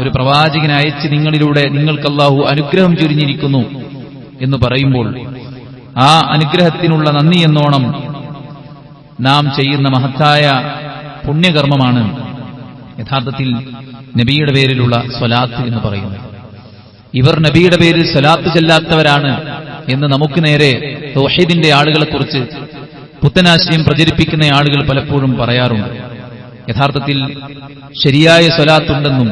ഒരു പ്രവാചകനെ അയച്ച് നിങ്ങളിലൂടെ നിങ്ങൾക്ക് അല്ലാഹു അനുഗ്രഹം ചൊരിഞ്ഞിരിക്കുന്നു എന്ന് പറയുമ്പോൾ ആ അനുഗ്രഹത്തിനുള്ള നന്ദി എന്നോണം നാം ചെയ്യുന്ന മഹത്തായ പുണ്യകർമ്മമാണ് യഥാർത്ഥത്തിൽ നബിയുടെ പേരിലുള്ള സ്വലാത്ത് എന്ന് പറയുന്നത്. ഇവർ നബിയുടെ പേരിൽ സ്വലാത്ത് ചെല്ലാത്തവരാണ് എന്ന് നമുക്ക് നേരെ തൗഹീദിന്റെ ആളുകളെക്കുറിച്ച് പുത്തനാശയം പ്രചരിപ്പിക്കുന്ന ആളുകൾ പലപ്പോഴും പറയാറുണ്ട്. യഥാർത്ഥത്തിൽ ശരിയായ സ്വലാത്തുണ്ടെന്നും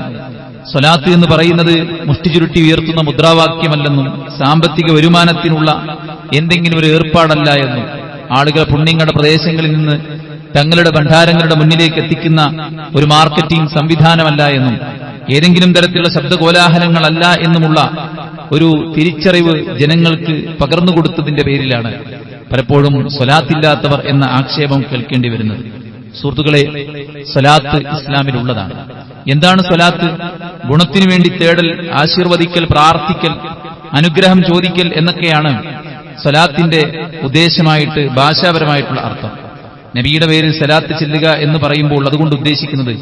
സ്വലാത്ത് എന്ന് പറയുന്നത് മുഷ്ടി ചുരുട്ടി ഉയർത്തുന്ന മുദ്രാവാക്യമല്ലെന്നും സാമ്പത്തിക വരുമാനത്തിനുള്ള എന്തെങ്കിലും ഒരു ഏർപ്പാടല്ല എന്നും ആളുകൾ പുണ്യങ്ങളുടെ പ്രദേശങ്ങളിൽ നിന്ന് തങ്ങളുടെ ഭണ്ഡാരങ്ങളുടെ മുന്നിലേക്ക് എത്തിക്കുന്ന ഒരു മാർക്കറ്റിംഗ് സംവിധാനമല്ല എന്നും ഏതെങ്കിലും തരത്തിലുള്ള ശബ്ദകോലാഹലങ്ങളല്ല എന്നുമുള്ള ഒരു തിരിച്ചറിവ് ജനങ്ങൾക്ക് പകർന്നുകൊടുത്തതിന്റെ പേരിലാണ് പലപ്പോഴും സ്വലാത്തില്ലാത്തവർ എന്ന ആക്ഷേപം കേൾക്കേണ്ടി വരുന്നത്. സുഹൃത്തുക്കളെ, സ്വലാത്ത് ഇസ്ലാമിലുള്ളതാണ്. എന്താണ് സ്വലാത്ത്? ഗുണത്തിനു വേണ്ടി തേടൽ, ആശീർവദിക്കൽ, പ്രാർത്ഥിക്കൽ, അനുഗ്രഹം ചോദിക്കൽ എന്നൊക്കെയാണ് സ്വലാത്തിന്റെ ഉദ്ദേശമായിട്ട് ഭാഷാപരമായിട്ടുള്ള അർത്ഥം. നബിയുടെ പേരിൽ സ്വലാത്ത് ചെല്ലുക എന്ന് പറയുമ്പോൾ അതുകൊണ്ട് ഉദ്ദേശിക്കുന്നത്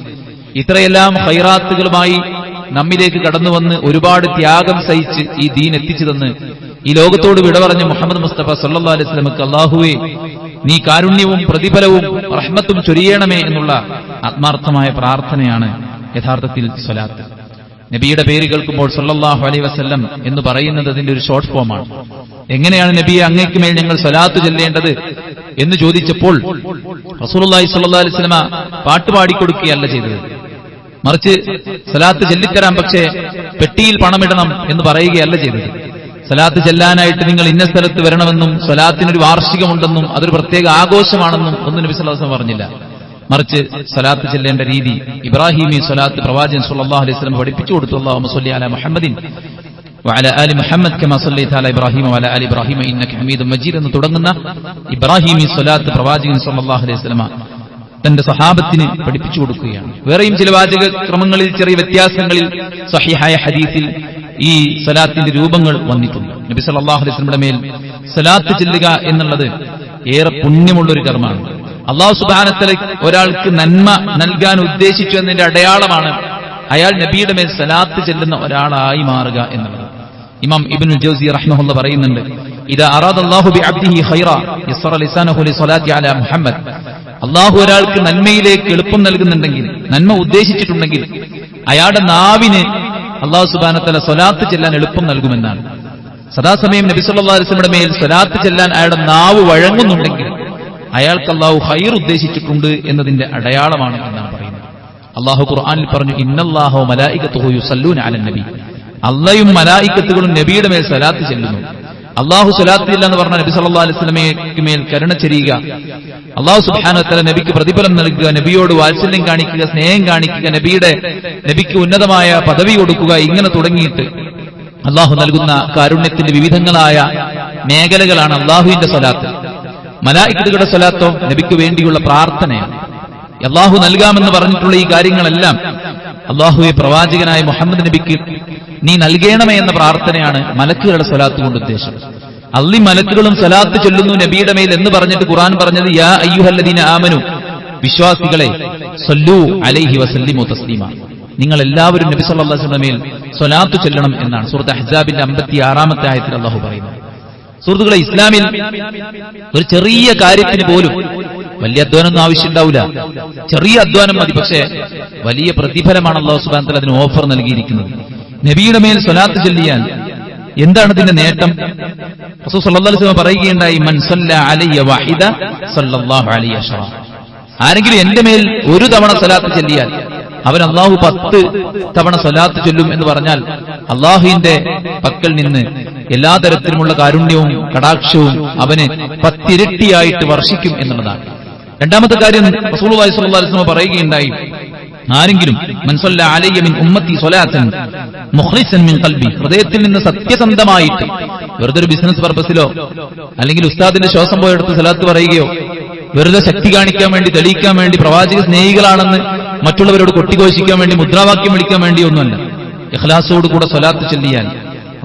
ഇത്രയെല്ലാം ഖൈറാത്തുകളുമായി നമ്മിലേക്ക് കടന്നുവന്ന് ഒരുപാട് ത്യാഗം സഹിച്ച് ഈ ദീൻ എത്തിച്ചു തന്ന് ഈ ലോകത്തോട് വിട പറഞ്ഞ മുഹമ്മദ് മുസ്തഫ സല്ലല്ലാഹു അലൈഹി വസല്ലമക്ക് അല്ലാഹുവേ നീ കാരുണ്യവും പ്രതിഫലവും റഹ്മത്തും ചൊരിയണമേ എന്നുള്ള ആത്മാർത്ഥമായ പ്രാർത്ഥനയാണ് യഥാർത്ഥത്തിൽ സ്വലാത്ത്. നബിയുടെ പേര് കേൾക്കുമ്പോൾ സല്ലല്ലാഹു അലൈഹി വസല്ലം എന്ന് പറയുന്നത് അതിന്റെ ഒരു ഷോർട്ട് ഫോമാണ്. എങ്ങനെയാണ് നബിയെ അങ്ങേക്ക് മേൽ ഞങ്ങൾ സ്വലാത്ത് ചൊല്ലേണ്ടത് എന്ന് ചോദിച്ചപ്പോൾ റസൂലുള്ളാഹി സ്വല്ലല്ലാഹു അലൈഹി വസല്ലമ പാട്ടുപാടിക്കൊടുക്കുകയല്ല ചെയ്തത്, മറിച്ച് സ്വലാത്ത് ചൊല്ലിത്തരാം, പക്ഷേ പെട്ടിയിൽ പണമിടണം എന്ന് പറയുകയല്ല ചെയ്തത്. സ്വലാത്ത് ചെല്ലാനായിട്ട് നിങ്ങൾ ഇന്ന സ്ഥലത്ത് വരണമെന്നും സ്വലാത്തിനൊരു വാർഷികമുണ്ടെന്നും അതൊരു പ്രത്യേക ആഘോഷമാണെന്നും ഒന്നും നബി സല്ലല്ലാഹു അലൈഹി വസല്ലം പറഞ്ഞില്ല. മറിച്ച് സ്വലാത്ത് ചെല്ലേണ്ട രീതി ഇബ്രാഹിമി സ്വലാത്ത് പ്രവാചകൻ സല്ലല്ലാഹു അലൈഹി വസല്ലം പഠിപ്പിച്ചു കൊടുത്തു. അല്ലാഹുമ്മ സ്വല്ലി അലാ മുഹമ്മദിൻ വഅലാ ആലി മുഹമ്മദ് കമാ സ്വല്ലൈത അലാ ഇബ്രാഹിമ വഅലാ ആലി ഇബ്രാഹിമ ഇന്നക ഹമീദും മജീദ് എന്ന് തുടങ്ങുന്ന ഇബ്രാഹിമി സ്വലാത്ത് പ്രവാചകൻ സല്ലല്ലാഹു അലൈഹി വസല്ലം തന്റെ സഹാബത്തിന് പഠിപ്പിച്ചു കൊടുക്കുകയാണ്. വേറെയും ചില വാചക ക്രമങ്ങളിൽ ചെറിയ വ്യത്യാസങ്ങളിൽ സ്വഹീഹായ ഹദീസിൽ ഈ സ്വലാത്തിന്റെ രൂപങ്ങൾ വന്നിട്ടുണ്ട്. നബി സല്ലല്ലാഹു അലൈഹി വസല്ലമയുടെ മേൽ സ്വലാത്ത് ചെല്ലുക എന്നുള്ളത് ഏറെ പുണ്യമുള്ളൊരു കർമ്മമാണ്. അല്ലാഹു സുബ്ഹാനഹു വ തആല ഒരാൾക്ക് നന്മ നൽകാൻ ഉദ്ദേശിച്ചു എന്നതിന്റെ അടയാളമാണ് അയാൾ നബിയുടെ മേൽ സ്വലാത്ത് ചെല്ലുന്ന ഒരാളായി മാറുക എന്നുള്ളത്. ഇമാം ഇബ്നുൽ ജൗസി റഹിമഹുള്ള പറയുന്നുണ്ട്, ഇദാ അറാദല്ലാഹു ബിഅബ്ദിഹി ഖൈറ യസ്റ ലിസാനഹു ലിസ്വലാത്തി അലാ മുഹമ്മദ്. അല്ലാഹു ഒരാൾക്ക് നന്മയിലേക്ക് എളുപ്പം നൽകുന്നുണ്ടെങ്കിൽ, നന്മ ഉദ്ദേശിച്ചിട്ടുണ്ടെങ്കിൽ അയാളുടെ നാവിന് അല്ലാഹു സുബ്ഹാനഹു വ തആല സ്വലാത്ത് ചെല്ലാൻ എളുപ്പം നൽകുമെന്നാണ്. സദാസമയം നബി സല്ലല്ലാഹു അലൈഹി വസല്ലമയുടെ മേൽ സ്വലാത്ത് ചെല്ലാൻ അയാളുടെ നാവ് വഴങ്ങുന്നുണ്ടെങ്കിൽ അയാൾക്ക് അല്ലാഹു ഖൈർ ഉദ്ദേശിച്ചിട്ടുണ്ട് എന്നതിന്റെ അടയാളമാണ് എന്നാണ് പറയുന്നത്. അല്ലാഹു ഖുർആനിൽ പറഞ്ഞു, ഇന്നല്ലാഹ വ മലായികത്തുഹു യുസല്ലൂന അലൻ നബി. അല്ലാഹുവും മലായികത്തുകളും നബിയുടെ മേൽ സ്വലാത്ത് ചെല്ലുന്നു. അല്ലാഹു സ്വലാത്ത് ചെല്ലുക എന്ന് പറഞ്ഞാൽ നബി സല്ലല്ലാഹു അലൈഹി വസല്ലമയ്ക്ക് മേൽ കരുണ ചൊരിയുക, അല്ലാഹു സുബ്ഹാനഹു വ തആല നബിക്ക് പ്രതിഫലം നൽകുക, നബിയോട് വാത്സല്യം കാണിക്കുക, സ്നേഹം കാണിക്കുക, നബിക്ക് ഉന്നതമായ പദവി കൊടുക്കുക, ഇങ്ങനെ തുടങ്ങിയിട്ട് അല്ലാഹു നൽകുന്ന കാരുണ്യത്തിന്റെ വിവിധങ്ങളായ മേഖലകളാണ് അല്ലാഹുവിന്റെ സ്വലാത്ത്. മലായികത്തുകളുടെ സ്വലാത്തോ നബിക്ക് വേണ്ടിയുള്ള പ്രാർത്ഥനയാണ്. അല്ലാഹു നൽകാമെന്ന് പറഞ്ഞിട്ടുള്ള ഈ കാര്യങ്ങളെല്ലാം അല്ലാഹുവെ പ്രവാചകനായ മുഹമ്മദ് നബിക്ക് നീ നൽകണമേ എന്ന പ്രാർത്ഥനയാണ് മലക്കുകളുടെ സ്വലാത്ത് കൊണ്ട് ഉദ്ദേശം. അള്ളി മലക്കുകളും സ്വലാത്ത് ചൊല്ലുന്നു നബിയുടെ മേൽ എന്ന് പറഞ്ഞിട്ട് ഖുർആൻ പറഞ്ഞത് യാ അയ്യുഹല്ലദീന ആമനു, വിശ്വാസികളെ, സല്ലു അലൈഹി വസല്ലിമു തസ്ലീമ, നിങ്ങൾ എല്ലാവരും നബി സല്ലല്ലാഹു അലൈഹി വസല്ലം മേൽ സ്വലാത്ത് ചൊല്ലണം എന്നാണ് സൂറത്ത് അഹ്സാബിന്റെ 56-ാമത്തെ ആയത്തിൽ അല്ലാഹു പറയുന്നത്. സുഹൃത്തുക്കളെ, ഇസ്ലാമിൽ ഒരു ചെറിയ കാര്യത്തിന് പോലും വലിയ അധ്വാനമൊന്നും ആവശ്യമുണ്ടാവില്ല, ചെറിയ അധ്വാനം മതി, പക്ഷേ വലിയ പ്രതിഫലമാണ് അല്ലാഹു സുബ്ഹാനഹു വ തആല അതിന് ഓഫർ നൽകിയിരിക്കുന്നത്. നബിയുടെ മേൽ സ്വലാത്ത് ചൊല്ലിയാൽ എന്താണ് ഇതിന്റെ നേട്ടം? റസൂൽ സല്ലല്ലാഹു അലൈഹി വസല്ലം പറയുകയുണ്ടായി, മൻ സല്ല അലയ്യ വഹിദ സല്ലല്ലാഹു അലൈഹി അശ്റ. ആരെങ്കിലും എന്റെ മേൽ ഒരു തവണ സ്വലാത്ത് ചൊല്ലിയാൽ അവൻ അല്ലാഹു 10 തവണ സ്വലാത്ത് ചൊല്ലും എന്ന് പറഞ്ഞാൽ അല്ലാഹുവിന്റെ പക്കൽ നിന്ന് എല്ലാ തരത്തിലുമുള്ള കാരുണ്യവും കടാക്ഷവും അവന് 10 ഇരട്ടിയായിട്ട് വർഷിക്കും എന്നുള്ളതാണ്. രണ്ടാമത്തെ കാര്യം റസൂലുള്ളാഹി സ്വല്ലല്ലാഹു അലൈഹി വസല്ലം പറയുകയുണ്ടായി, ആരെങ്കിലും മൻ സല്ല അലയ്യ മിൻ ഉമ്മത്തി സ്വലാത്തൻ മുഖ്ലിസൻ മിൻ ഖൽബി, ഹൃദയത്തിൽ നിന്ന് സത്യസന്ധമായിട്ട്, വെറുതെ ഒരു ബിസിനസ് പർപ്പസിലോ അല്ലെങ്കിൽ ഉസ്താദിന്റെ ശ്വാസം പോയെടുത്ത് സ്വലാത്ത് പറയുകയോ വെറുതെ ശക്തി കാണിക്കാൻ വേണ്ടി, തെളിയിക്കാൻ വേണ്ടി, പ്രവാചക സ്നേഹികളാണെന്ന് മറ്റുള്ളവരോട് കൊട്ടിഘോഷിക്കാൻ വേണ്ടി, മുദ്രാവാക്യം വിളിക്കാൻ വേണ്ടിയൊന്നുമല്ല, ഇഖ്ലാസോട് കൂടെ സ്വലാത്ത് ചൊല്ലിയാൽ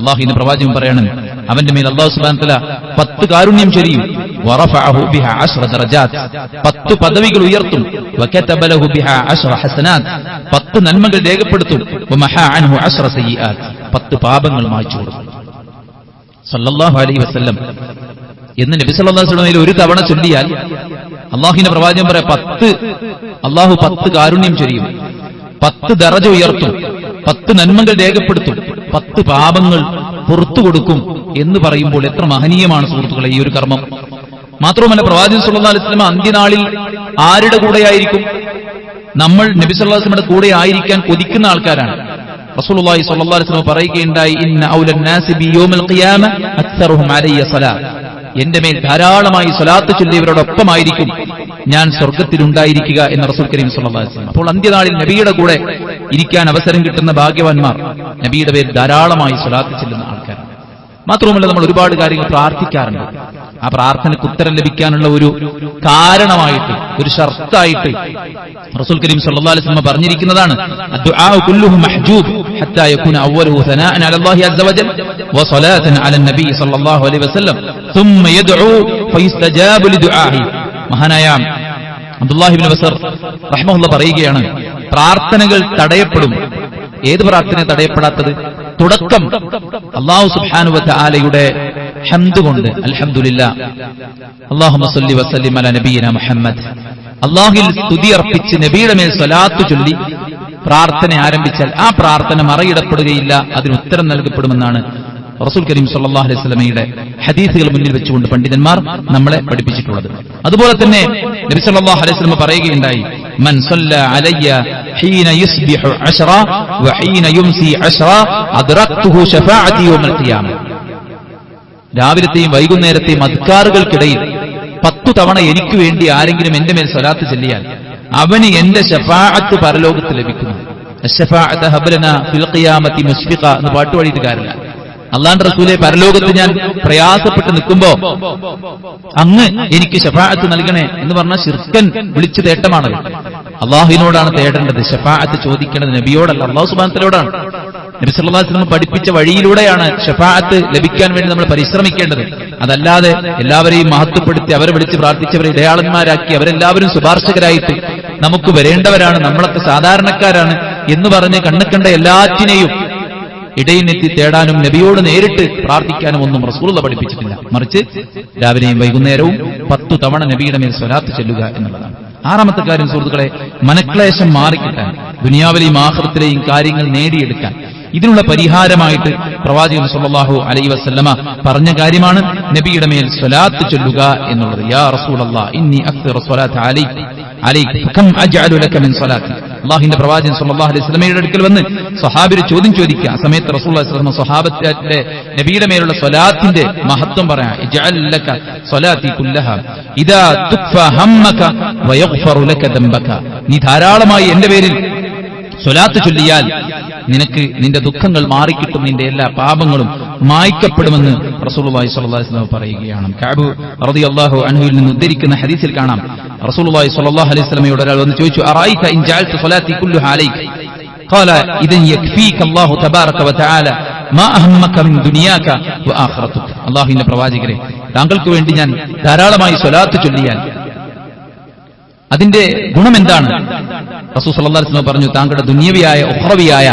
അല്ലാഹുവിന്റെ പ്രവാചകൻ പറയണം അവന്റെ മേൽ അല്ലാഹു സുബ്ഹാനഹു വ തആല 10 കാരുണ്യം ചൊരിയും. വറഫഅഹു ബിഹാ 10 ദറജാത്ത്, 10 പദവികൾ ഉയർത്തും. വകതബ ലഹു ബിഹാ 10 ഹസനാത്ത്, 10 നന്മകൾ രേഖപ്പെടുത്തും. വമഹാ അൻഹു 10 സയ്യിആത്ത്, 10 പാപങ്ങൾ മായ്ച്ചു കൊടുക്കും. സല്ലല്ലാഹു അലൈഹി വസല്ലം എന്ന് നബി സല്ലല്ലാഹു അലൈഹി വസല്ലം ഒരു തവണ ചൊല്ലിയാൽ അല്ലാഹുവിന്റെ പ്രവാചകൻ പറയാം, 10 അല്ലാഹു 10 കാരുണ്യം ചൊരിയും, 10 ദറജ ഉയർത്തും, 10 നന്മകൾ രേഖപ്പെടുത്തും, 10 പാപങ്ങൾ പുറത്തു കൊടുക്കും എന്ന് പറയുമ്പോൾ എത്ര മഹനീയമാണ് സുഹൃത്തുക്കളെ ഈ ഒരു കർമ്മം. മാത്രവുമല്ല, പ്രവാചകൻ സല്ലല്ലാഹു അലൈഹി വസല്ലം അന്ത്യനാളിൽ ആരുടെ കൂടെയായിരിക്കും? നമ്മൾ നബി സല്ലല്ലാഹു അലൈഹി വസല്ലമയുടെ കൂടെ ആയിരിക്കാൻ കൊതിക്കുന്ന ആൾക്കാരാണ്. റസൂലുള്ളാഹി സ്വല്ലല്ലാഹു അലൈഹി വസല്ലം പറയുകയുണ്ടായി, ഇന്ന ഔലൻ നാസി ബി യൗമിൽ ഖിയാമ അക്സറുഹും അലയ്യ സ്വലാത്ത്, എന്റെ മേൽ ധാരാളമായി സ്വലാത്ത് ചൊല്ലിയവരോടൊപ്പമായിരിക്കും ഞാൻ സ്വർഗത്തിലുണ്ടായിരിക്കുക എന്ന് റസൂൽ കരീം സ്വല്ലല്ലാഹു അലൈഹി വസല്ലം. അപ്പോൾ അന്ത്യനാളിൽ നബിയുടെ കൂടെ ഇരിക്കാൻ അവസരം കിട്ടുന്ന ഭാഗ്യവാന്മാർ നബിയുടെ പേരിൽ ധാരാളമായി സ്വലാത്ത് ചെല്ലുന്ന ആൾക്കാരാണ്. മാത്രവുമല്ല, നമ്മൾ ഒരുപാട് കാര്യങ്ങൾ പ്രാർത്ഥിക്കാറുണ്ട്. ആ പ്രാർത്ഥനയ്ക്ക് ഉത്തരം ലഭിക്കാനുള്ള ഒരു കാരണമായിട്ട്, ഒരു ഷർത്തായിട്ട് റസൂൽ കരീം സല്ലല്ലാഹു അലൈഹി വസല്ലം പറഞ്ഞിരിക്കുന്നതാണ്, അദ്ദുആഉ കുല്ലുഹു മഹ്ജൂബ് ഹത്താ യകൂന അവ്വലുഹു സനാഅൻ അലല്ലാഹി അസ്സ വജൽ വസലാത്തൻ അലൻ നബി സല്ലല്ലാഹു അലൈഹി വസല്ലം ثم يدعو فيستجاب لدعائه. മഹാനായ അബ്ദുല്ലാഹി ഇബ്നു ബസർ റഹ്മഹുല്ലാഹ് പറയുകയാണ്, പ്രാർത്ഥനകൾ തടയപ്പെടും. ഏത് പ്രാർത്ഥന തടയപ്പെടാത്തത്? തുടക്കം അല്ലാഹു സുബ്ഹാനഹു വ തആലയുടെ ഹംദ് കൊണ്ട്, അൽഹംദുലില്ലാഹ് അല്ലാഹുമ്മ സ്വല്ലി വസല്ലിം അലാ നബിയിന മുഹമ്മദ്, അല്ലാഹുവിൽ സ്തുതി അർപ്പിച്ച് നബിയുടെ മേൽ സ്വലാത്ത് ചൊല്ലി പ്രാർത്ഥന ആരംഭിച്ചാൽ ആ പ്രാർത്ഥന മറയിടപ്പെടുകയില്ല, അതിന് ഉത്തരം നൽകപ്പെടുമെന്നാണ് റസൂൽ കരീം സല്ലല്ലാഹു അലൈഹി വസല്ലമയുടെ ഹദീസുകൾ മുന്നിൽ വെച്ചുകൊണ്ട് പണ്ഡിതന്മാർ നമ്മളെ പഠിപ്പിച്ചിട്ടുള്ളത്. അതുപോലെ തന്നെ നബി സല്ലല്ലാഹു അലൈഹി വസല്ലം പറയുകയുണ്ടായി, മൻ സല്ല അലയ്യ ഹീന യുസ്ബിഹു 10 വഹീന യുംസി 10 അദ്റക്തുഹു ശഫാഅതി യൗമൽ ഖിയാമ. രാവിലത്തെയും വൈകുന്നേരത്തെയും അദ്കാറുകൾക്കിടയിൽ 10 തവണ എനിക്ക് വേണ്ടി ആരെങ്കിലും എന്റെ മേൽ സ്വലാത്ത് ചൊല്ലിയാൽ അവന് എന്റെ ശഫാഅത്ത് പരലോകത്ത് ലഭിക്കുന്നു. അശ്ശഫാഅത ഹബ്ലനാ ഫിൽ ഖിയാമത്തി മുസ്ബിഖ എന്ന് പാട്ടുപാടിയിട്ട് കാര്യമില്ല. അല്ലാഹുവിന്റെ റസൂലേ, പരലോകത്ത് ഞാൻ പ്രയാസപ്പെട്ട് നിൽക്കുമ്പോ അങ്ങ് എനിക്ക് ശഫാഅത്ത് നൽകണേ എന്ന് പറഞ്ഞ ശിർക്കൻ വിളിച്ചു തേട്ടമാണ്. അള്ളാഹുവിനോടാണ് തേടേണ്ടത്. ശഫാഅത്ത് ചോദിക്കേണ്ടത് നബിയോടല്ല, അല്ലാഹു സുബ്ഹാനഹു വതആലയോടാണ്. നബി സല്ലല്ലാഹു അലൈഹി വസല്ലം പഠിപ്പിച്ച വഴിയിലൂടെയാണ് ശഫാഅത്ത് ലഭിക്കാൻ വേണ്ടി നമ്മൾ പരിശ്രമിക്കേണ്ടത്. അതല്ലാതെ എല്ലാവരെയും മഹത്വപ്പെടുത്തി അവരെ വിളിച്ച് പ്രാർത്ഥിച്ചവരെ ഇടയാളന്മാരാക്കി അവരെല്ലാവരും ശുപാർശകരായിട്ട് നമുക്ക് വരേണ്ടവരാണ്, നമ്മളൊക്കെ സാധാരണക്കാരാണ് എന്ന് പറഞ്ഞ് കണ്ണുകണ്ട എല്ലാറ്റിനെയും ഇടയിനെത്തി തേടാനും നബിയോട് നേരിട്ട് പ്രാർത്ഥിക്കാനും ഒന്നും റസൂലുള്ളാഹി പഠിപ്പിച്ചിട്ടില്ല. മറിച്ച് രാവിലെയും വൈകുന്നേരവും 10 തവണ നബിയുടെ മേൽ സ്വലാത്ത് ചെല്ലുക എന്നുള്ളതാണ്. 6ാമത്തെ കാര്യം സുഹൃത്തുക്കളെ, മനക്ലേശം മാറിക്കിട്ടാൻ, ദുനിയാവിലെയും ആഖിറത്തിലെയും കാര്യങ്ങൾ നേടിയെടുക്കാൻ ഇതിനുള്ള പരിഹാരമായിട്ട് പ്രവാചകൻ സല്ലല്ലാഹു അലൈഹി വസല്ലമ പറഞ്ഞ കാര്യമാണ് നബിയുടെ മേൽ സ്വലാത്ത് ചൊല്ലുക എന്നുള്ളത്. യാ റസൂലല്ലാഹ് ഇന്നി അക്തറു സ്വലാത്ത് അലൈക കം അജ്അലു ലക മിൻ സ്വലാത്തി. അല്ലാഹുവിന്റെ പ്രവാചകൻ സല്ലല്ലാഹു അലൈഹി വസല്ലമയുടെ അടുക്കൽ വന്ന് സ്വഹാബികൾ ചോദ്യം ചോദിക്കുക. ആ സമയത്ത് റസൂലുള്ളാഹി സ്വല്ലല്ലാഹു അലൈഹി വസല്ലം സ്വഹാബത്തിന്റെ നബിയുടെ മേലുള്ള സ്വലാത്തിന്റെ മഹത്വം പറയാം. ഇജ്അൽ ലക സ്വലാത്തി കുല്ലഹാ ഇദാ തുക്ഫ ഹമ്മക വയഗ്ഫറു ലക ദംബക. നീ ധാരാളമായി എന്റെ പേരിൽ സ്വലാത്ത് ചൊല്ലിയാൽ നിനക്ക് നിന്റെ ദുഃഖങ്ങൾ മാറിക്കിട്ടും, നിന്റെ എല്ലാ പാപങ്ങളും മായ്ക്കപ്പെടുമെന്ന് റസൂലുള്ളാഹി സ്വല്ലല്ലാഹു അലൈഹി വസല്ലം പറയുകയാണ്. കഅബ് റളിയല്ലാഹു അൻഹുവിൽ നിന്ന് ഉദ്ധരിക്കുന്ന ഹദീസിൽ കാണാം, റസൂലുള്ളാഹി സ്വല്ലല്ലാഹു അലൈഹി വസല്ലമയോട് ഒരാൾ വന്ന് ചോദിച്ചു, അറഅയ്ത ഇൻ ജഅൽതു സ്വലാത്തി കുല്ലുഹാ അലൈക ഖാല ഇദൻ യക്ഫീക അല്ലാഹു തബാറക വതആല മാ അഹമ്മക മിൻ ദുനിയാക വആഖിറതുക. അല്ലാഹുവിന്റെ പ്രവാചകരെ, താങ്കൾക്ക് വേണ്ടി ഞാൻ ധാരാളമായി സ്വലാത്ത് ചൊല്ലിയാൽ അതിന്റെ ഗുണമെന്താണ്? റസൂൽ സല്ലല്ലാഹു അലൈഹി വസല്ലം പറഞ്ഞു, താങ്കളുടെ ദുനിയവിയായ ഉഖ്റവിയായ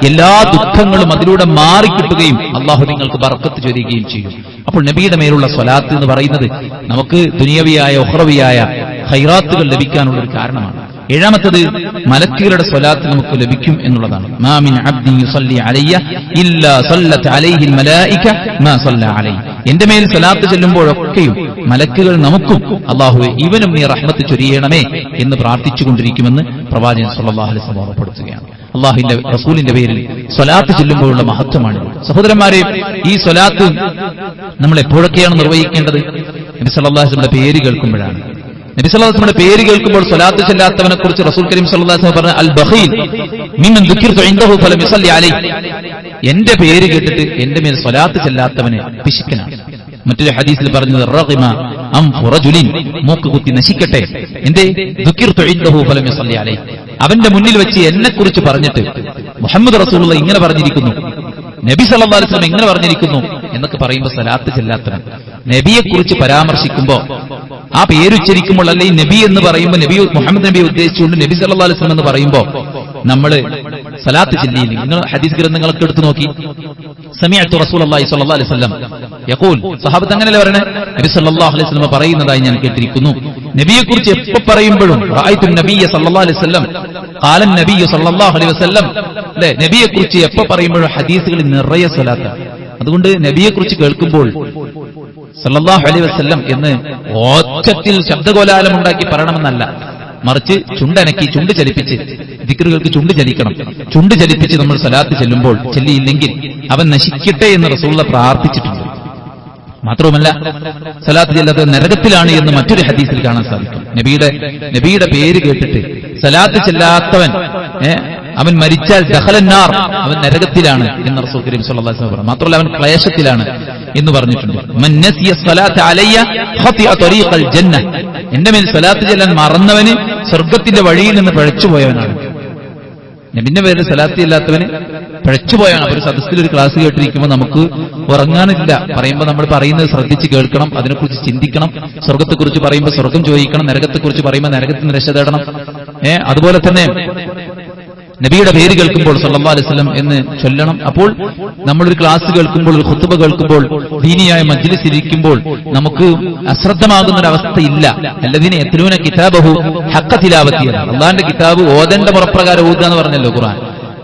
എല്ലാ ദുഃഖങ്ങളും അതിലൂടെ മാറിക്കിട്ടുകയും അള്ളാഹു നിങ്ങൾക്ക് ബർക്കത്ത് ചൊരിയുകയും ചെയ്യും. അപ്പോൾ നബിയുടെ മേലുള്ള സ്വലാത്ത് എന്ന് പറയുന്നത് നമുക്ക് ദുനിയവിയായ ഉഖ്റവിയായ ഖൈറാത്തുകൾ ലഭിക്കാനുള്ള ഒരു കാരണമാണ്. 7ാമത്തത് മലക്കുകളുടെ സ്വലാത്ത് നമുക്ക് ലഭിക്കും എന്നുള്ളതാണ്. മാ മിൻ അബ്ദിൻ യുസല്ലി അലയ്യ ഇല്ലാ സല്ലത്ത് അലൈഹിൽ മലായിക മാ സല്ല അലൈഹി. എന്റെ മേൽ സ്വലാത്ത് ചെല്ലുമ്പോഴൊക്കെയും മലക്കുകൾ നമുക്കും അല്ലാഹുവേ ഇവനും നീ റഹ്മത്ത് ചൊരിയണമേ എന്ന് പ്രാർത്ഥിച്ചുകൊണ്ടിരിക്കുമെന്ന് പ്രവാചകൻ സല്ലല്ലാഹു അലൈഹി വസല്ലം ഓർമ്മപ്പെടുത്തുകയാണ്. അല്ലാഹുവിന്റെ റസൂലിന്റെ പേരിൽ സ്വലാത്ത് ചെല്ലുമ്പോഴുള്ള മഹത്വമാണ്. സഹോദരന്മാരെ, ഈ സ്വലാത്ത് നമ്മൾ എപ്പോഴൊക്കെയാണ് നിർവഹിക്കേണ്ടത്? നബി സല്ലല്ലാഹു അലൈഹി വസല്ലമയുടെ പേര് കേൾക്കുമ്പോഴാണ്. നബി സല്ലല്ലാഹു അലൈഹി വസല്ലമയുടെ പേര് കേൾക്കുമ്പോൾ സ്വലാത്ത് ചെല്ലാത്തവനെ കുറിച്ച് റസൂൽ കരീം സല്ലല്ലാഹു അലൈഹി വസല്ലം പറഞ്ഞു, അൽ ബഖീൽ മിമ്മൻ ദുകിർതു ഇൻദഹു ഫലം യുസല്ലി അലൈഹി. എന്റെ പേര് കേട്ടിട്ട് എന്റെ മേൽ സ്വലാത്ത് ചെല്ലാത്തവനെ പിശുക്കനാണ്. മറ്റൊരു ഹദീസിൽ പറഞ്ഞത്, റഗിമ അൻഫു റജുലിൻ, മൂക്ക് കുത്തി നശിക്കട്ടെ. എന്തേ? ദുകിർതു ഇൻദഹു ഫലം യുസല്ലി അലൈഹി. അവന്റെ മുന്നിൽ വെച്ച് എന്നെ കുറിച്ച് പറഞ്ഞിട്ട് മുഹമ്മദ് റസൂലുള്ളാഹി ഇങ്ങനെ പറഞ്ഞിരിക്കുന്നു, നബി സല്ലല്ലാഹു അലൈഹി വസല്ലം ഇങ്ങനെ പറഞ്ഞിരിക്കുന്നു എന്നൊക്കെ പറയുമ്പോൾ സ്വലാത്ത് ചെല്ലാത്തവൻ നബിയെക്കുറിച്ച് പരാമർശിക്കുമ്പോൾ ആ പേരുച്ചരിക്കുമ്പോൾ, അല്ലെങ്കിൽ നബി എന്ന് പറയുമ്പോൾ നബി മുഹമ്മദ് നബി ഉദ്ദേശിച്ചുകൊണ്ട് നബി സല്ലല്ലാഹു അലൈഹി വസല്ലം എന്ന് പറയുമ്പോൾ നമ്മൾ സലാത്ത് ചൊല്ലിയില്ല. നിങ്ങൾ ഹദീസ് ഗ്രന്ഥങ്ങളൊക്കെ എടുത്തു നോക്കി, സമിഅ്തു റസൂലുള്ളാഹി സ്വല്ലല്ലാഹു അലൈഹി വസല്ലം യഖൂൽ, സഹാബത്ത് അങ്ങനെയല്ലേ പറയണേ, നബി സല്ലല്ലാഹു അലൈഹി വസല്ലം പറയുന്നതായി ഞാൻ കേട്ടിരിക്കുന്നു. നബിയെക്കുറിച്ച് എപ്പോൾ പറയുമ്പോഴും റഅയ്തു നബിയ സല്ലല്ലാഹു അലൈഹി വസല്ലം ഖാല നബിയ സല്ലല്ലാഹു അലൈഹി വസല്ലം, അല്ലേ, നബിയെക്കുറിച്ച് എപ്പോൾ പറയുമ്പോഴും ഹദീസുകളിൽ നിറയെ സ്വലാത്താണ്. അതുകൊണ്ട് നബിയെക്കുറിച്ച് കേൾക്കുമ്പോൾ സല്ലല്ലാഹു അലൈഹി വസല്ലം എന്ന് ഒച്ചത്തിൽ ശബ്ദകോലാഹലം ഉണ്ടാക്കി പറയണമെന്നല്ല, മറിച്ച് ചുണ്ടനക്കി, ചുണ്ട് ചലിപ്പിച്ച്, ദിക്റുകൾക്ക് ചുണ്ട് ചലിക്കണം. ചുണ്ട് ചലിപ്പിച്ച് നമ്മൾ സലാത്ത് ചെല്ലുമ്പോൾ, ചെല്ലിയില്ലെങ്കിൽ അവൻ നശിക്കട്ടെ എന്ന് റസൂലുള്ള പ്രാർത്ഥിച്ചിട്ടുണ്ട്. മാത്രവുമല്ല, സലാത്ത് ചെല്ലാതെ നരകത്തിലാണ് എന്ന് മറ്റൊരു ഹദീസിൽ കാണാൻ സാധിക്കും. നബിയുടെ പേര് കേട്ടിട്ട് സലാത്ത് ചെല്ലാത്തവൻ അവൻ മരിച്ചാൽ ദഖലന്നാർ, അവൻ നരകത്തിലാണ് എന്ന് റസൂൽ കരീം സ്വല്ലല്ലാഹു അലൈഹി വസല്ലം പറഞ്ഞു. മാത്രമല്ല, അവൻ ക്ലേശത്തിലാണ് എന്ന് പറഞ്ഞിട്ടുണ്ട്. മൻ നസിയ സ്വലാത്ത അലയ്യ ഖതിഅ ത്വരീഖൽ ജന്ന, എന്റെ മേൽ സ്വലാത്ത് ചെല്ലാൻ മറന്നവന് സ്വർഗ്ഗത്തിന്റെ വഴിയിൽ നിന്ന് പിഴച്ചുപോയവനാണ്. നബിന്റെ പേരിൽ സ്വലാത്ത് ഇല്ലാത്തവന് പിഴച്ചുപോയാണ്. ഒരു സദസ്സിൽ ഒരു ക്ലാസ് കേട്ടിരിക്കുമ്പോൾ നമുക്ക് ഉറങ്ങാനില്ല. പറയുമ്പോൾ നമ്മൾ പറയുന്നത് ശ്രദ്ധിച്ച് കേൾക്കണം, അതിനെക്കുറിച്ച് ചിന്തിക്കണം. സ്വർഗത്തെക്കുറിച്ച് പറയുമ്പോൾ സ്വർഗം ചോദിക്കണം, നരകത്തെക്കുറിച്ച് പറയുമ്പോൾ നരകത്തിൽ നിന്ന് രക്ഷ തേടണം. അതുപോലെ തന്നെ നബിയുടെ പേര് കേൾക്കുമ്പോൾ സല്ലല്ലാഹു അലൈഹി വസല്ലം എന്ന് ചൊല്ലണം. അപ്പോൾ നമ്മളൊരു ക്ലാസ് കേൾക്കുമ്പോൾ, ഒരു ഖുത്ബ കേൾക്കുമ്പോൾ, ദീനിയായ മജ്ലിസിൽ ഇരിക്കുമ്പോൾ നമുക്ക് അശ്രദ്ധമാകുന്നൊരവസ്ഥയില്ല. അല്ലദീന യത്ലൂന കിതാബഹു ഹഖ്ഖ തിലാവതി, അല്ലാഹുവിന്റെ കിതാബ് ഓതേണ്ട മുറപ്രകാരം ഓതുക എന്ന് പറഞ്ഞല്ലോ ഖുർആൻ.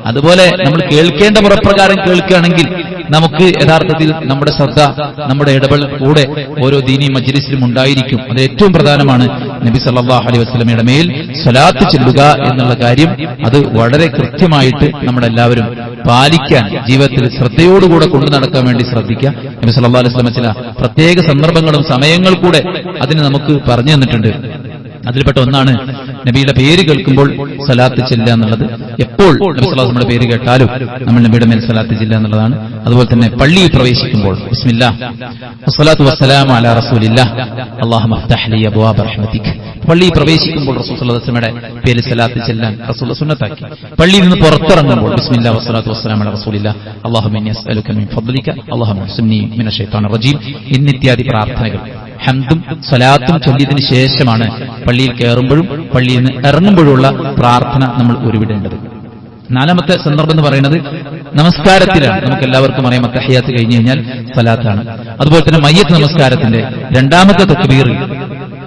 അതുപോലെ നമ്മൾ കേൾക്കേണ്ട മുറപ്രകാരം കേൾക്കുകയാണെങ്കിൽ നമുക്ക് യഥാർത്ഥത്തിൽ നമ്മുടെ ശ്രദ്ധ, നമ്മുടെ ഇടപെടൽ കൂടെ ഓരോ ദീനി മജ്ലിസിലും ഉണ്ടായിരിക്കും. അത് ഏറ്റവും പ്രധാനമാണ്. നബി സല്ലല്ലാഹു അലൈഹി വസല്ലമയുടെ മേൽ സ്വലാത്ത് ചൊല്ലുക എന്നുള്ള കാര്യം അത് വളരെ കൃത്യമായിട്ട് നമ്മളെല്ലാവരും പാലിക്കാൻ, ജീവിതത്തിൽ ശ്രദ്ധയോടുകൂടെ കൊണ്ടു നടക്കാൻ വേണ്ടി ശ്രദ്ധിക്കുക. നബി സല്ലല്ലാഹു അലൈഹി വസല്ലം ചില പ്രത്യേക സന്ദർഭങ്ങളും സമയങ്ങൾ കൂടെ അതിന് നമുക്ക് പറഞ്ഞു തന്നിട്ടുണ്ട്. അതിൽപ്പെട്ട ഒന്നാണ് നബിയുടെ പേര് കേൾക്കുമ്പോൾ സലാത്ത് ചെല്ലുക എന്നുള്ളത്. എപ്പോൾ നബി സല്ലല്ലാഹു അലൈഹി വസല്ലമയുടെ പേര് കേട്ടാലും നമ്മൾ നബിയുടെ മേൽ സലാത്ത് ചെല്ലുക എന്നുള്ളതാണ്. അതുപോലെ തന്നെ പള്ളിയിൽ പ്രവേശിക്കുമ്പോൾ ബിസ്മില്ലാഹ് വസ്സലാത്തു വസ്സലാമു അലാ റസൂലില്ലാഹ് അല്ലാഹുമ്മ ഇഫ്തഹ് ലി അബ്വാബ റഹ്മതിക്. പള്ളിയിൽ പ്രവേശിക്കുമ്പോൾ റസൂൽ സല്ലല്ലാഹു അലൈഹി വസല്ലമയുടെ പേരിൽ സലാത്ത് ചെല്ലാൻ റസൂൽ സുന്നത്താക്കി. പള്ളിയിൽ നിന്ന് പുറത്തിറങ്ങുമ്പോൾ ബിസ്മില്ലാഹ് വസ്സലാത്തു വസ്സലാമു അലാ റസൂലില്ലാഹ് അല്ലാഹുമ്മ ഇന്നി അസ്അലുക മിൻ ഫദ്ലിക അല്ലാഹുമ്മ ഹ്സിനി മിനശ് ശൈത്താനിർ റജീം എന്നിത്യാദി പ്രാർത്ഥനകൾ ഹംദും സ്വലാത്തും ചൊല്ലിയതിനു ശേഷമാണ് പള്ളിയിൽ കയറുമ്പോഴും പള്ളിയിൽ നിന്ന് ഇറങ്ങുമ്പോഴുള്ള പ്രാർത്ഥന നമ്മൾ ഉരുവിടേണ്ടത്. നാലാമത്തെ സന്ദർഭം എന്ന് പറയുന്നത് നമസ്കാരത്തിലാണ്. നമുക്ക് എല്ലാവർക്കും അറിയാം, തഹിയ്യാത്ത് കഴിഞ്ഞു കഴിഞ്ഞാൽ സ്വലാത്താണ്. അതുപോലെ തന്നെ മയ്യത്ത് നമസ്കാരത്തിന്റെ രണ്ടാമത്തെ തക്ബീറിൽ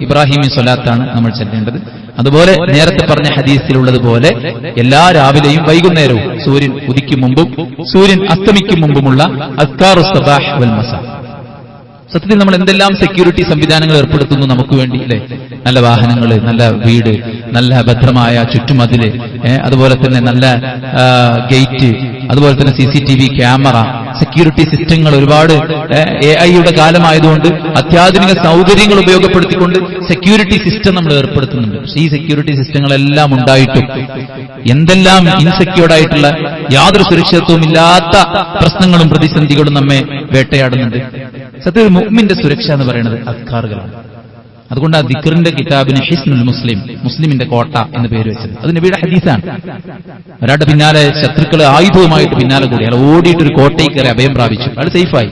ഇബ്രാഹിമി സ്വലാത്താണ് നമ്മൾ ചെല്ലേണ്ടത്. അതുപോലെ നേരത്തെ പറഞ്ഞ ഹദീസിലുള്ളതുപോലെ എല്ലാ രാവിലെയും വൈകുന്നേരവും സൂര്യൻ ഉദിക്കും മുമ്പും സൂര്യൻ അസ്തമിക്കും മുമ്പുമുള്ള അസ്കാറുസ് സബാഹ് വൽ മസാ. സത്യത്തിൽ നമ്മൾ എന്തെല്ലാം സെക്യൂരിറ്റി സംവിധാനങ്ങൾ ഏർപ്പെടുത്തുന്നു നമുക്ക് വേണ്ടി, അല്ലെ? നല്ല വാഹനങ്ങൾ, നല്ല വീട്, നല്ല ഭദ്രമായ ചുറ്റുമതില്, അതുപോലെ തന്നെ നല്ല ഗേറ്റ്, അതുപോലെ തന്നെ CCTV ക്യാമറ, സെക്യൂരിറ്റി സിസ്റ്റങ്ങൾ, ഒരുപാട് AI-യുടെ കാലമായതുകൊണ്ട് അത്യാധുനിക സൗകര്യങ്ങൾ ഉപയോഗപ്പെടുത്തിക്കൊണ്ട് സെക്യൂരിറ്റി സിസ്റ്റം നമ്മൾ ഏർപ്പെടുത്തുന്നുണ്ട്. പക്ഷേ ഈ സെക്യൂരിറ്റി സിസ്റ്റങ്ങളെല്ലാം ഉണ്ടായിട്ടും എന്തെല്ലാം ഇൻസെക്യൂർഡ് ആയിട്ടുള്ള, യാതൊരു സുരക്ഷിതത്വവും ഇല്ലാത്ത പ്രശ്നങ്ങളും പ്രതിസന്ധികളും നമ്മെ വേട്ടയാടുന്നുണ്ട്. സത്യത്തിൽ മുഅ്മിന്റെ സുരക്ഷ എന്ന് പറയുന്നത് അദ്കാറുകളാണ്. അതുകൊണ്ട് ആ ദിക്റിന്റെ കിതാബിന് ഹിസ്നുൽ മുസ്ലിം, മുസ്ലിമിന്റെ കോട്ട എന്ന് പേര് വെച്ചത്. അത് നബിയുടെ ഹദീസാണ്. ഒരാളുടെ പിന്നാലെ ശത്രുക്കൾ ആയുധവുമായിട്ട് പിന്നാലെ കൂടി അയാൾ ഓടിയിട്ട് ഒരു കോട്ടയിൽ കയറി അഭയം പ്രാപിച്ചു, അയാൾ സേഫായി.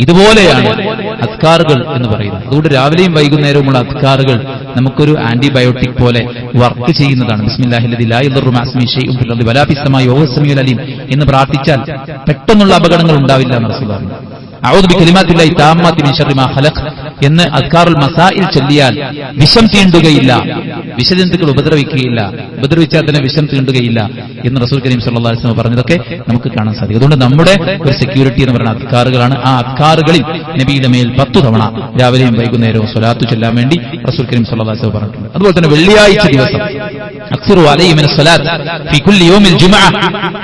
ഇതുപോലെയാണ് അദ്കാറുകൾ എന്ന് പറയുന്നത്. അതുകൊണ്ട് രാവിലെയും വൈകുന്നേരവുമുള്ള അദ്കാറുകൾ നമുക്കൊരു ആന്റിബയോട്ടിക് പോലെ വർക്ക് ചെയ്യുന്നതാണ്. ബിസ്മില്ലാഹില്ലദി ലാ യദുറു മഅ ഇസ്മിഹി ശൈഉൻ ഫിൽ അർദി വലാ ഫിസ് സമാഇ വഹുവ സമീഉൽ അലീം എന്ന് പ്രാർത്ഥിച്ചാൽ പെട്ടെന്നുള്ള അപകടങ്ങൾ ഉണ്ടാവില്ല എന്ന് റസൂൽ പറഞ്ഞു. അഊദു ബികലിമാത്തില്ലാഹി താമ്മാത്തി മിൻ ശർരി മാ ഖലഖ് എന്ന് അദ്കാറുൽ മസാഇൽ ചൊല്ലിയാൽ വിഷം തീണ്ടുകയില്ല, വിഷജന്തുക്കൾ ഉപദ്രവിക്കുകയില്ല, ഉപദ്രവിച്ചാൽ തന്നെ വിഷം തീണ്ടുകയില്ല എന്ന് റസൂൽ കരീം സല്ലല്ലാഹു അലൈഹി വസല്ലം പറഞ്ഞതൊക്കെ നമുക്ക് കാണാൻ സാധിക്കും. അതുകൊണ്ട് നമ്മുടെ ഒരു സെക്യൂരിറ്റി എന്ന് പറയുന്ന അദ്കാറുകളാണ്. ആ അദ്കാറുകളിൽ നബിയുടെ മേൽ 10 തവണ രാവിലെയും വൈകുന്നേരവും സ്വലാത്ത് ചൊല്ലാൻ വേണ്ടി റസൂൽ കരീം സല്ലല്ലാഹു അലൈഹി വസല്ലം പറഞ്ഞിട്ടുണ്ട്. അതുപോലെ തന്നെ വെള്ളിയാഴ്ച ദിവസം അക്സിറു അലൈഹി മിന സ്വലാത്ത് ഫീ കുല്ലി യൗമിൽ ജുമുഅ,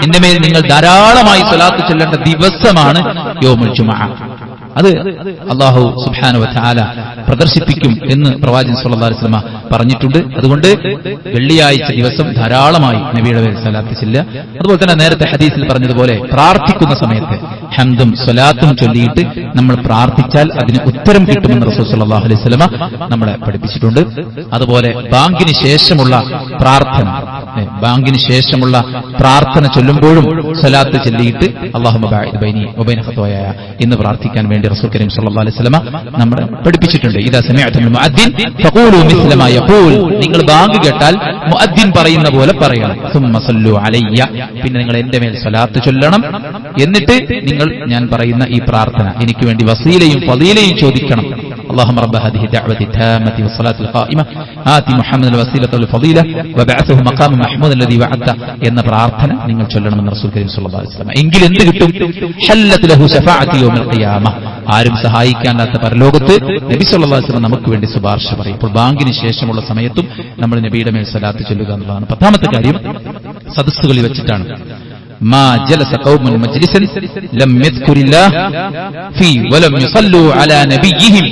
എന്റെ മേൽ നിങ്ങൾ ധാരാളമായി സ്വലാത്ത് ചൊല്ലേണ്ട ദിവസമാണ് യൗമുൽ ജുമുഅ. അത് അല്ലാഹു സുബ്ഹാനഹു വ തആല പ്രദർശിപ്പിക്കും എന്ന് പ്രവാചകൻ സല്ലല്ലാഹു അലൈഹി വസല്ലം പറഞ്ഞിട്ടുണ്ട്. അതുകൊണ്ട് വെള്ളിയാഴ്ച ദിവസം ധാരാളമായി നബിയുടെ പേരിൽ സ്വലാത്ത് ചൊല്ലുക. അതുപോലെ തന്നെ നേരത്തെ ഹദീസിൽ പറഞ്ഞതുപോലെ പ്രാർത്ഥിക്കുന്ന സമയത്ത് ഹംദും സ്വലാത്തും ചൊല്ലിയിട്ട് നമ്മൾ പ്രാർത്ഥിച്ചാൽ അതിന് ഉത്തരം കിട്ടുമെന്ന് റസൂൽ സല്ലല്ലാഹു അലൈഹി വസല്ലം നമ്മളെ പഠിപ്പിച്ചിട്ടുണ്ട്. അതുപോലെ ബാങ്കിന് ശേഷമുള്ള പ്രാർത്ഥന, ബാങ്കിന് ശേഷമുള്ള പ്രാർത്ഥന ചൊല്ലുമ്പോഴും സ്വലാത്ത് ചൊല്ലിയിട്ട് അല്ലാഹുമ്മ ബഅദ് ബൈനി വബൈന ഖത്വായ എന്ന് പ്രാർത്ഥിക്കാൻ വേണ്ടി റസൂൽ കരീം സല്ലല്ലാഹു അലൈഹി വസല്ലം നമ്മളെ പഠിപ്പിച്ചിട്ടുണ്ട്. ഇദാ സമിഅതുൽ മുഅദ്ദിൻ ഫഖൂലു മിസ്ല മാ യഖൂൽ, നിങ്ങൾ ബാങ്ക് കേട്ടാൽ മുഅദ്ദിൻ പറയുന്ന പോലെ പറയണം. സുമ്മ സല്ലു അലയ്യ, പിന്നെ നിങ്ങൾ എന്റെ മേൽ സ്വലാത്ത് ചൊല്ലണം. എന്നിട്ട് നിങ്ങൾ ഞാൻ പറയുന്ന ഈ പ്രാർത്ഥന, എനിക്ക് വേണ്ടി വസീലയും ഫളീലയും ചോദിക്കണം. اللهم رب هذه الدعوة التامة والصلاة القائمة آت محمد الوسيلة والفضيلة وبعثه مقام محمود الذي وعدته എന്ന പ്രാർത്ഥന നിങ്ങൾ ചൊല്ലണമെന്ന് റസൂൽ കരീം സല്ലല്ലാഹു അലൈഹി വസല്ലം. എങ്കിൽ എന്ത് കിട്ടും? ഹല്ലത്ത് ലഹു ശഫാഅത്തി യൗമിൽ ഖിയാമ, ആരും സഹായിക്കാനാത്ത പരലോകത്ത് നബി സല്ലല്ലാഹു അലൈഹി വസല്ലം നമുക്ക് വേണ്ടി ശുപാർശ പറയും. അപ്പോൾ ബാങ്കിന് ശേഷമുള്ള സമയത്തും നമ്മൾ നബിയുടെ മേൽ സ്വലാത്ത് ചൊല്ലുക എന്നുള്ളതാണ്. പത്താമത്തെ കാര്യം സദസ്സുകളിൽ വെച്ചിട്ടാണ്. ما جلس قوم مجلسا لم يذكر الله فيه ولم يصلوا على نبيهم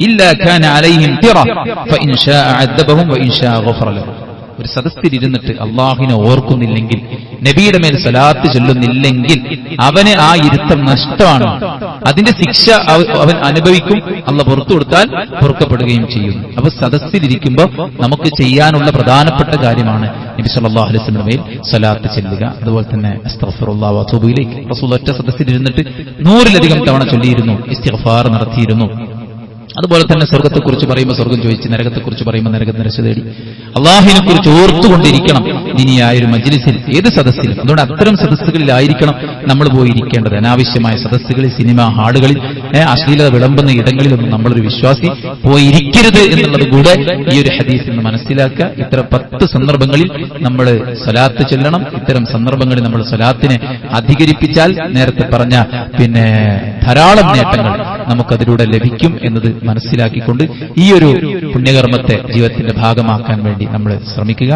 إلا كان عليهم ترة فإن شاء عذبهم وإن شاء غفر لهم. ഒരു സദസ്സിൽ ഇരുന്നിട്ട് അള്ളാഹുവിനെ ഓർക്കുന്നില്ലെങ്കിൽ, നബിയുടെ മേൽ സ്വലാത്ത് ചൊല്ലുന്നില്ലെങ്കിൽ അവന് ആ ഇരുത്തം നഷ്ടമാണ്. അതിന്റെ ശിക്ഷ അവൻ അനുഭവിക്കും. അള്ളാഹ് പുറത്തു കൊടുത്താൽ പൊറുക്കപ്പെടുകയും ചെയ്യും. അപ്പൊ സദസ്സിലിരിക്കുമ്പോൾ നമുക്ക് ചെയ്യാനുള്ള പ്രധാനപ്പെട്ട കാര്യമാണ് നബി സല്ലല്ലാഹു അലൈഹി വസല്ലം മേൽ സ്വലാത്ത് ചൊല്ലുക. അതുപോലെ തന്നെ അസ്തഗ്ഫിറുല്ലാഹ് വഅതൂബു ഇലൈഹി, റസൂൽ ഒറ്റ സദസ്സിലിരുന്നിട്ട് 100-ലധികം തവണ ചൊല്ലിയിരുന്നു, ഇസ്തിഗ്ഫാർ നടത്തിയിരുന്നു. അതുപോലെ തന്നെ സ്വർഗത്തെക്കുറിച്ച് പറയുമ്പോൾ സ്വർഗം ചോദിച്ച്, നരകത്തെക്കുറിച്ച് പറയുമ്പോൾ നരകം നിരച്ച തേടി, അള്ളാഹിനെ കുറിച്ച് ഓർത്തുകൊണ്ടിരിക്കണം ദിനിയായൊരു മജ്ലിസിൽ, ഏത് സദസ്സിലും. അതുകൊണ്ട് അത്തരം സദസ്സുകളിലായിരിക്കണം നമ്മൾ പോയിരിക്കേണ്ടത്. അനാവശ്യമായ സദസ്സുകളിൽ, സിനിമാ ഹാളുകളിൽ, അശ്ലീലത വിളമ്പുന്ന ഇടങ്ങളിലൊന്നും നമ്മളൊരു വിശ്വാസി പോയിരിക്കരുത് എന്നുള്ളത് കൂടെ ഈ ഒരു ഹദീസിൽ നിന്ന് മനസ്സിലാക്കുക. ഇത്തരം 10 സന്ദർഭങ്ങളിൽ നമ്മൾ സ്വലാത്ത് ചൊല്ലണം. ഇത്തരം സന്ദർഭങ്ങളിൽ നമ്മൾ സ്വലാത്തിനെ അധികരിപ്പിച്ചാൽ നേരത്തെ പറഞ്ഞ ധാരാളം നേട്ടങ്ങൾ നമുക്കതിലൂടെ ലഭിക്കും എന്നത് മനസ്സിലാക്കിക്കൊണ്ട് ഈ ഒരു പുണ്യകർമ്മത്തെ ജീവിതത്തിന്റെ ഭാഗമാക്കാൻ വേണ്ടി നമ്മൾ ശ്രമിക്കുക.